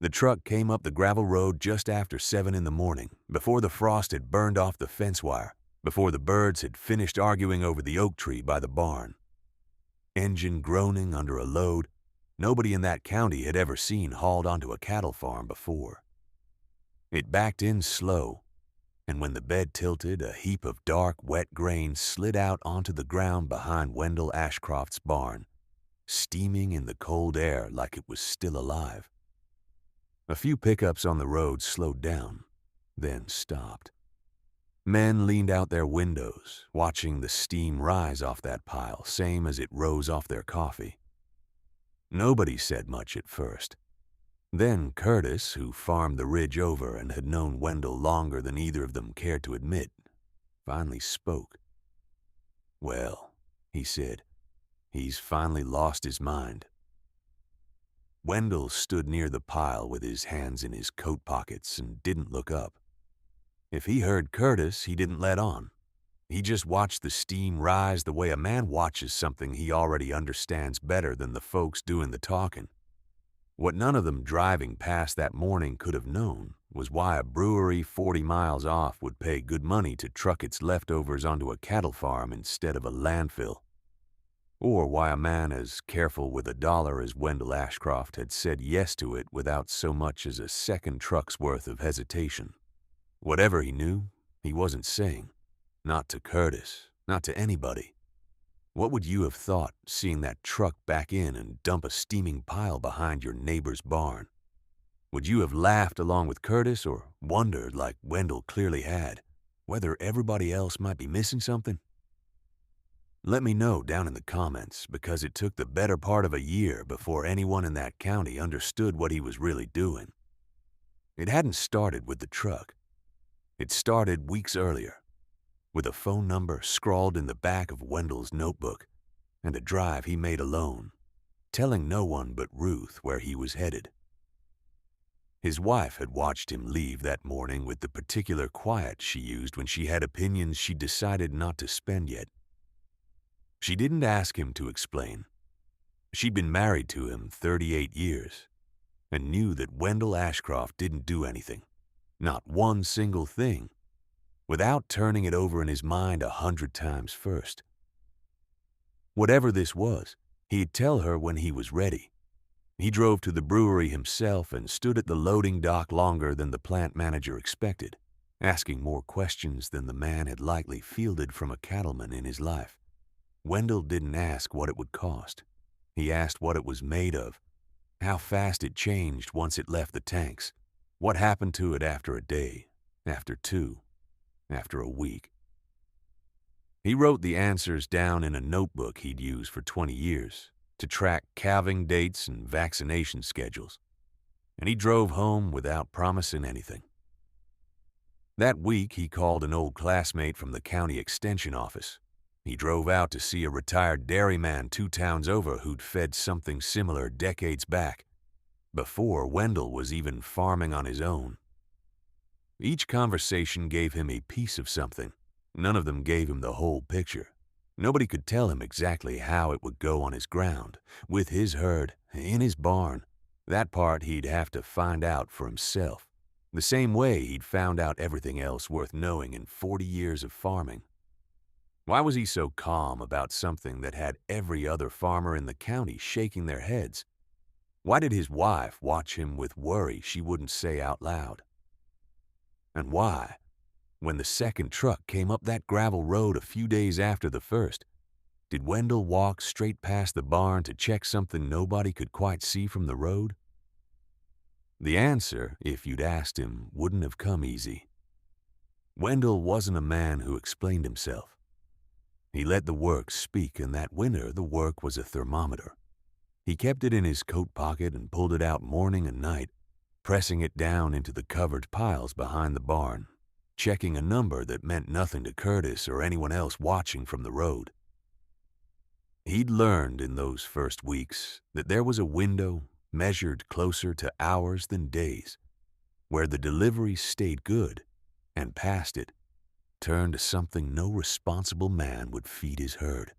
The truck came up the gravel road just after 7 in the morning, before the frost had burned off the fence wire, before the birds had finished arguing over the oak tree by the barn. Engine groaning under a load nobody in that county had ever seen hauled onto a cattle farm before. It backed in slow, and when the bed tilted, a heap of dark, wet grain slid out onto the ground behind Wendell Ashcroft's barn, steaming in the cold air like it was still alive. A few pickups on the road slowed down, then stopped. Men leaned out their windows, watching the steam rise off that pile, same as it rose off their coffee. Nobody said much at first. Then Curtis, who farmed the ridge over and had known Wendell longer than either of them cared to admit, finally spoke. "Well," he said, "he's finally lost his mind." Wendell stood near the pile with his hands in his coat pockets and didn't look up. If he heard Curtis, he didn't let on. He just watched the steam rise the way a man watches something he already understands better than the folks doing the talking. What none of them driving past that morning could have known was why a brewery 40 miles off would pay good money to truck its leftovers onto a cattle farm instead of a landfill. Or why a man as careful with a dollar as Wendell Ashcroft had said yes to it without so much as a second truck's worth of hesitation. Whatever he knew, he wasn't saying. Not to Curtis, not to anybody. What would you have thought seeing that truck back in and dump a steaming pile behind your neighbor's barn? Would you have laughed along with Curtis or wondered, like Wendell clearly had, whether everybody else might be missing something? Let me know down in the comments, because it took the better part of a year before anyone in that county understood what he was really doing. It hadn't started with the truck. It started weeks earlier, with a phone number scrawled in the back of Wendell's notebook, and a drive he made alone, telling no one but Ruth where he was headed. His wife had watched him leave that morning with the particular quiet she used when she had opinions she decided not to spend yet. She didn't ask him to explain. She'd been married to him 38 years, and knew that Wendell Ashcroft didn't do anything, not one single thing, without turning it over in his mind 100 times first. Whatever this was, he'd tell her when he was ready. He drove to the brewery himself and stood at the loading dock longer than the plant manager expected, asking more questions than the man had likely fielded from a cattleman in his life. Wendell didn't ask what it would cost. He asked what it was made of, how fast it changed once it left the tanks, what happened to it after a day, after 2, after a week. He wrote the answers down in a notebook he'd used for 20 years to track calving dates and vaccination schedules, and he drove home without promising anything. That week, he called an old classmate from the county extension office. He drove out to see a retired dairyman 2 towns over who'd fed something similar decades back, before Wendell was even farming on his own. Each conversation gave him a piece of something. None of them gave him the whole picture. Nobody could tell him exactly how it would go on his ground, with his herd, in his barn. That part he'd have to find out for himself, the same way he'd found out everything else worth knowing in 40 years of farming. Why was he so calm about something that had every other farmer in the county shaking their heads? Why did his wife watch him with worry she wouldn't say out loud? And why, when the second truck came up that gravel road a few days after the first, did Wendell walk straight past the barn to check something nobody could quite see from the road? The answer, if you'd asked him, wouldn't have come easy. Wendell wasn't a man who explained himself. He let the work speak, and that winter the work was a thermometer. He kept it in his coat pocket and pulled it out morning and night, pressing it down into the covered piles behind the barn, checking a number that meant nothing to Curtis or anyone else watching from the road. He'd learned in those first weeks that there was a window measured closer to hours than days, where the deliveries stayed good, and past it, turned to something no responsible man would feed his herd.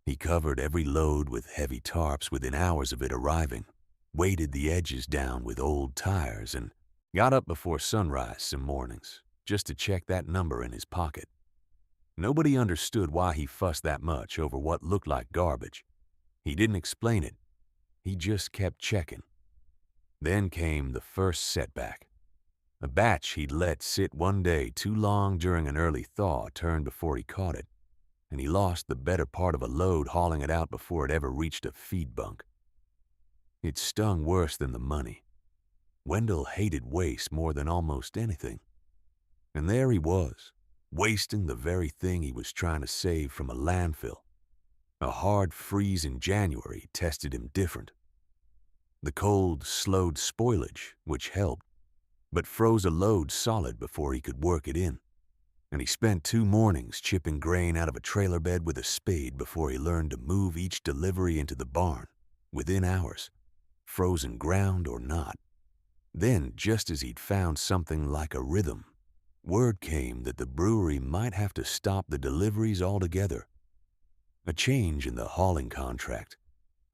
He covered every load with heavy tarps within hours of it arriving, weighted the edges down with old tires, and got up before sunrise some mornings just to check that number in his pocket. Nobody understood why he fussed that much over what looked like garbage. He didn't explain it. He just kept checking. Then came the first setback. A batch he'd let sit one day too long during an early thaw turned before he caught it, and he lost the better part of a load hauling it out before it ever reached a feed bunk. It stung worse than the money. Wendell hated waste more than almost anything. And there he was, wasting the very thing he was trying to save from a landfill. A hard freeze in January tested him different. The cold slowed spoilage, which helped, but froze a load solid before he could work it in. And he spent 2 mornings chipping grain out of a trailer bed with a spade before he learned to move each delivery into the barn, within hours, frozen ground or not. Then, just as he'd found something like a rhythm, word came that the brewery might have to stop the deliveries altogether. A change in the hauling contract,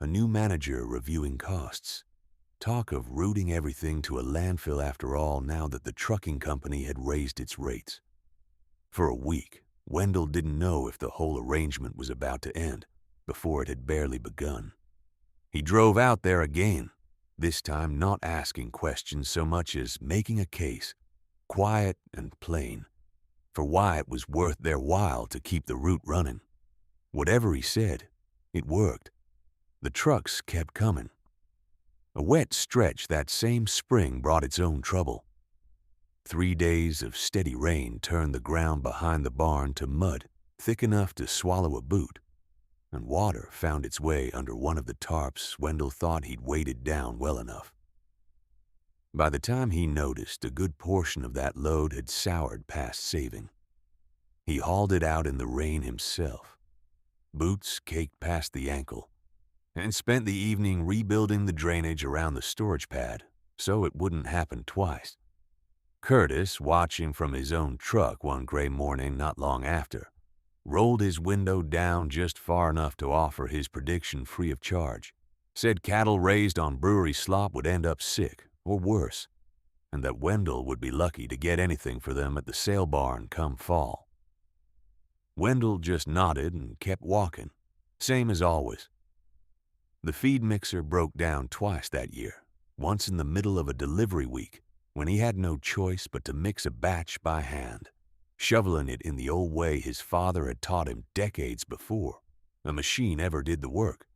a new manager reviewing costs, talk of routing everything to a landfill after all now that the trucking company had raised its rates. For a week, Wendell didn't know if the whole arrangement was about to end before it had barely begun. He drove out there again, this time not asking questions so much as making a case, quiet and plain, for why it was worth their while to keep the route running. Whatever he said, it worked. The trucks kept coming. A wet stretch that same spring brought its own trouble. 3 days of steady rain turned the ground behind the barn to mud thick enough to swallow a boot, and water found its way under one of the tarps Wendell thought he'd weighted down well enough. By the time he noticed, a good portion of that load had soured past saving. He hauled it out in the rain himself, boots caked past the ankle, and spent the evening rebuilding the drainage around the storage pad so it wouldn't happen twice. Curtis, watching from his own truck one gray morning not long after, rolled his window down just far enough to offer his prediction free of charge, said cattle raised on brewery slop would end up sick or worse, and that Wendell would be lucky to get anything for them at the sale barn come fall. Wendell just nodded and kept walking, same as always. The feed mixer broke down twice that year, once in the middle of a delivery week when he had no choice but to mix a batch by hand, shoveling it in the old way his father had taught him decades before a machine ever did the work.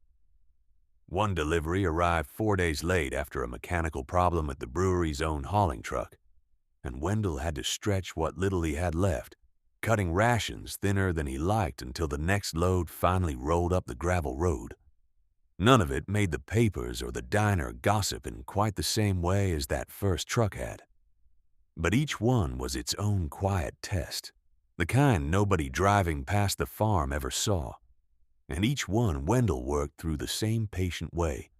One delivery arrived 4 days late after a mechanical problem at the brewery's own hauling truck, and Wendell had to stretch what little he had left, cutting rations thinner than he liked until the next load finally rolled up the gravel road. None of it made the papers or the diner gossip in quite the same way as that first truck had. But each one was its own quiet test, the kind nobody driving past the farm ever saw. And each one Wendell worked through the same patient way,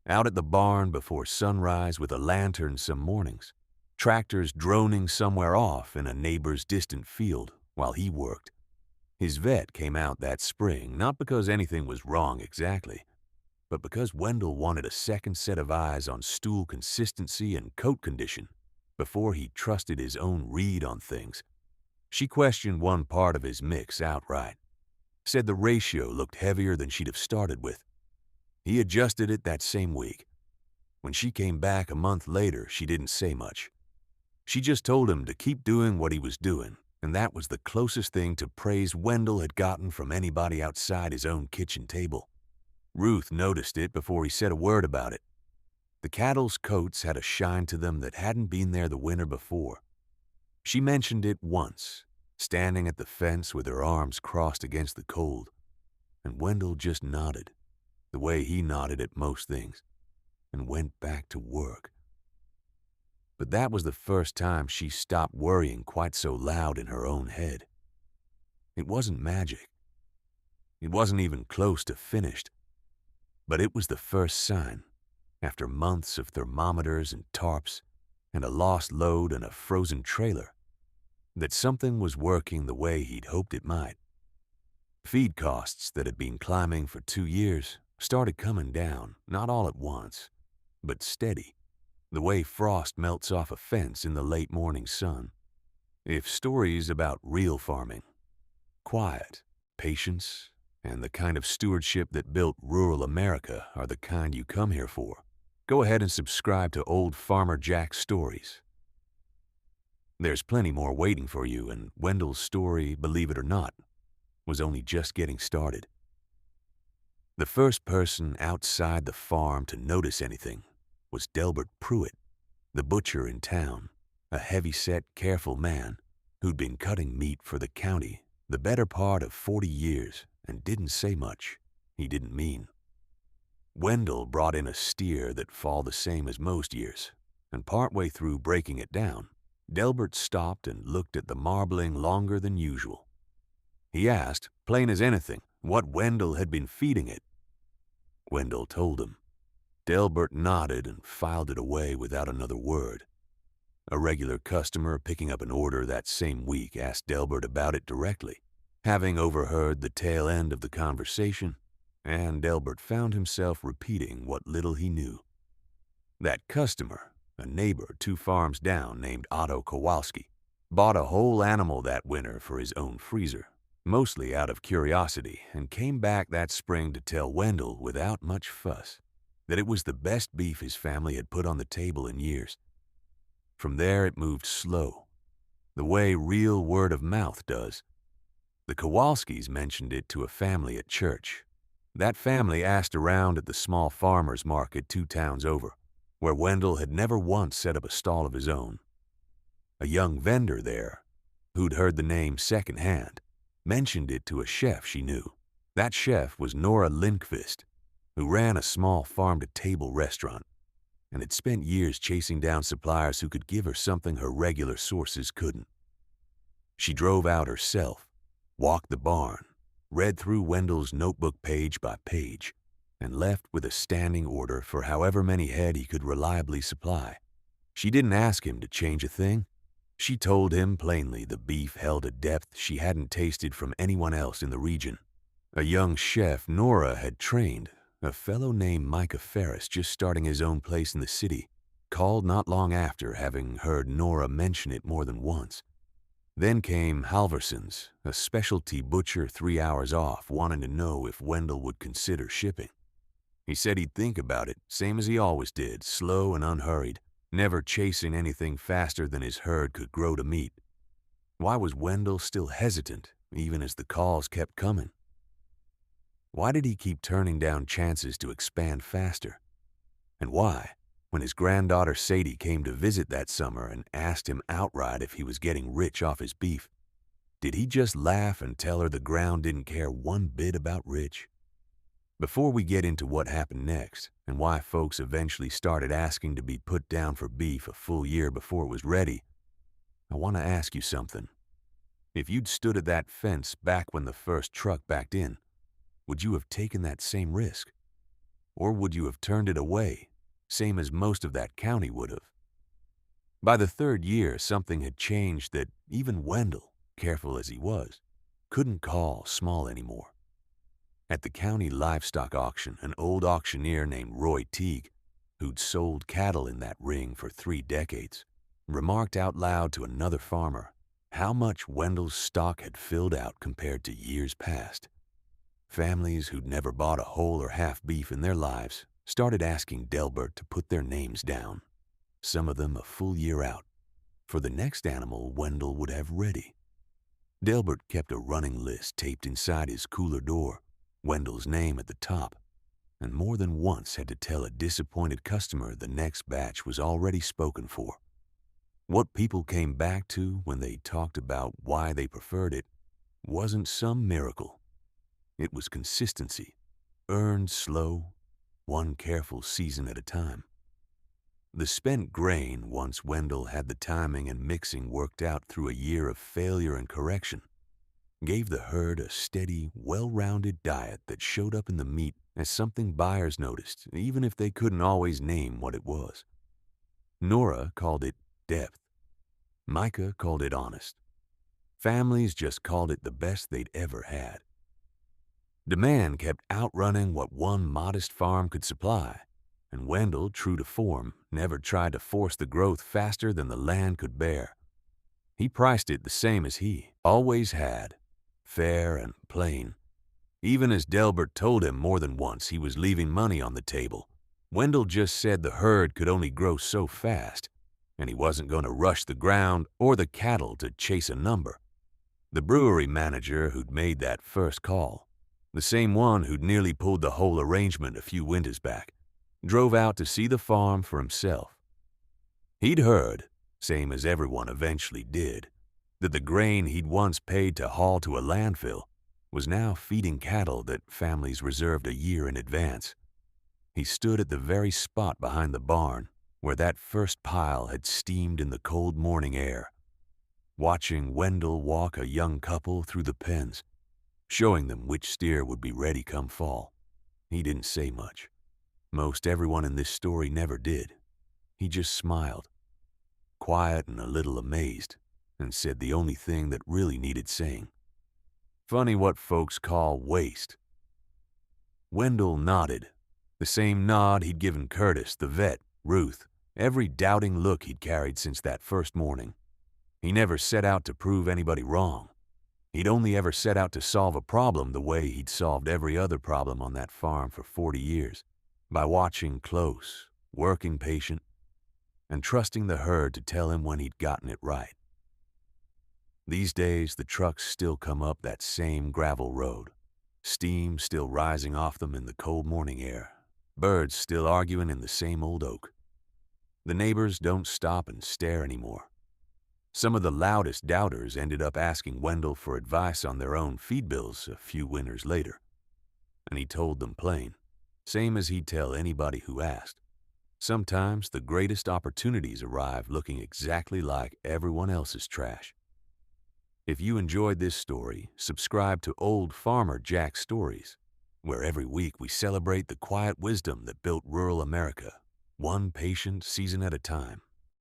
out at the barn before sunrise with a lantern some mornings, tractors droning somewhere off in a neighbor's distant field while he worked. His vet came out that spring not because anything was wrong exactly, but because Wendell wanted a second set of eyes on stool consistency and coat condition before he trusted his own read on things. She questioned one part of his mix outright, said the ratio looked heavier than she'd have started with. He adjusted it that same week. When she came back a month later, she didn't say much. She just told him to keep doing what he was doing, and that was the closest thing to praise Wendell had gotten from anybody outside his own kitchen table. Ruth noticed it before he said a word about it. The cattle's coats had a shine to them that hadn't been there the winter before. She mentioned it once, standing at the fence with her arms crossed against the cold, and Wendell just nodded, the way he nodded at most things, and went back to work. But that was the first time she stopped worrying quite so loud in her own head. It wasn't magic. It wasn't even close to finished. But it was the first sign, after months of thermometers and tarps and a lost load and a frozen trailer, that something was working the way he'd hoped it might. Feed costs that had been climbing for 2 years started coming down, not all at once, but steady, the way frost melts off a fence in the late morning sun. If stories about real farming, quiet, patience, and the kind of stewardship that built rural America are the kind you come here for, go ahead and subscribe to Old Farmer Jack's Stories. There's plenty more waiting for you, and Wendell's story, believe it or not, was only just getting started. The first person outside the farm to notice anything was Delbert Pruitt, the butcher in town, a heavy-set, careful man who'd been cutting meat for the county the better part of 40 years and didn't say much he didn't mean. Wendell brought in a steer that fall the same as most years, and partway through breaking it down, Delbert stopped and looked at the marbling longer than usual. He asked, plain as anything, what Wendell had been feeding it. Wendell told him. Delbert nodded and filed it away without another word. A regular customer picking up an order that same week asked Delbert about it directly, having overheard the tail end of the conversation, and Delbert found himself repeating what little he knew. That customer, a neighbor 2 farms down named Otto Kowalski, bought a whole animal that winter for his own freezer, mostly out of curiosity, and came back that spring to tell Wendell without much fuss that it was the best beef his family had put on the table in years. From there it moved slow, the way real word of mouth does. The Kowalskis mentioned it to a family at church. That family asked around at the small farmers market 2 towns over, where Wendell had never once set up a stall of his own. A young vendor there, who'd heard the name secondhand, mentioned it to a chef she knew. That chef was Nora Lindqvist, who ran a small farm-to-table restaurant and had spent years chasing down suppliers who could give her something her regular sources couldn't. She drove out herself, walked the barn, read through Wendell's notebook page by page, and left with a standing order for however many head he could reliably supply. She didn't ask him to change a thing. She told him plainly the beef held a depth she hadn't tasted from anyone else in the region. A young chef Nora had trained, a fellow named Micah Ferris, just starting his own place in the city, called not long after, having heard Nora mention it more than once. Then came Halverson's, a specialty butcher 3 hours off, wanting to know if Wendell would consider shipping. He said he'd think about it, same as he always did, slow and unhurried, never chasing anything faster than his herd could grow to meet. Why was Wendell still hesitant, even as the calls kept coming? Why did he keep turning down chances to expand faster? And why, when his granddaughter Sadie came to visit that summer and asked him outright if he was getting rich off his beef, did he just laugh and tell her the ground didn't care one bit about rich? Before we get into what happened next and why folks eventually started asking to be put down for beef a full year before it was ready, I want to ask you something. If you'd stood at that fence back when the first truck backed in, would you have taken that same risk? Or would you have turned it away, same as most of that county would have? By the 3rd year, something had changed that even Wendell, careful as he was, couldn't call small anymore. At the county livestock auction, an old auctioneer named Roy Teague, who'd sold cattle in that ring for 3 decades, remarked out loud to another farmer how much Wendell's stock had filled out compared to years past. Families who'd never bought a whole or half beef in their lives started asking Delbert to put their names down, some of them a full year out, for the next animal Wendell would have ready. Delbert kept a running list taped inside his cooler door, Wendell's name at the top, and more than once had to tell a disappointed customer the next batch was already spoken for. What people came back to when they talked about why they preferred it wasn't some miracle. It was consistency, earned slow, one careful season at a time. The spent grain, once Wendell had the timing and mixing worked out through a year of failure and correction, gave the herd a steady, well-rounded diet that showed up in the meat as something buyers noticed, even if they couldn't always name what it was. Nora called it depth. Micah called it honest. Families just called it the best they'd ever had. Demand kept outrunning what one modest farm could supply, and Wendell, true to form, never tried to force the growth faster than the land could bear. He priced it the same as he always had, fair and plain. Even as Delbert told him more than once he was leaving money on the table, Wendell just said the herd could only grow so fast, and he wasn't going to rush the ground or the cattle to chase a number. The brewery manager who'd made that first call, the same one who'd nearly pulled the whole arrangement a few winters back, drove out to see the farm for himself. He'd heard, same as everyone eventually did, that the grain he'd once paid to haul to a landfill was now feeding cattle that families reserved a year in advance. He stood at the very spot behind the barn where that first pile had steamed in the cold morning air, watching Wendell walk a young couple through the pens, showing them which steer would be ready come fall. He didn't say much. Most everyone in this story never did. He just smiled, quiet and a little amazed, and said the only thing that really needed saying. Funny what folks call waste. Wendell nodded, the same nod he'd given Curtis, the vet, Ruth, every doubting look he'd carried since that first morning. He never set out to prove anybody wrong. He'd only ever set out to solve a problem the way he'd solved every other problem on that farm for 40 years, by watching close, working patient, and trusting the herd to tell him when he'd gotten it right. These days, the trucks still come up that same gravel road, steam still rising off them in the cold morning air, birds still arguing in the same old oak. The neighbors don't stop and stare anymore. Some of the loudest doubters ended up asking Wendell for advice on their own feed bills a few winters later, and he told them plain, same as he'd tell anybody who asked. Sometimes the greatest opportunities arrive looking exactly like everyone else's trash. If you enjoyed this story, subscribe to Old Farmer Jack Stories, where every week we celebrate the quiet wisdom that built rural America, one patient season at a time.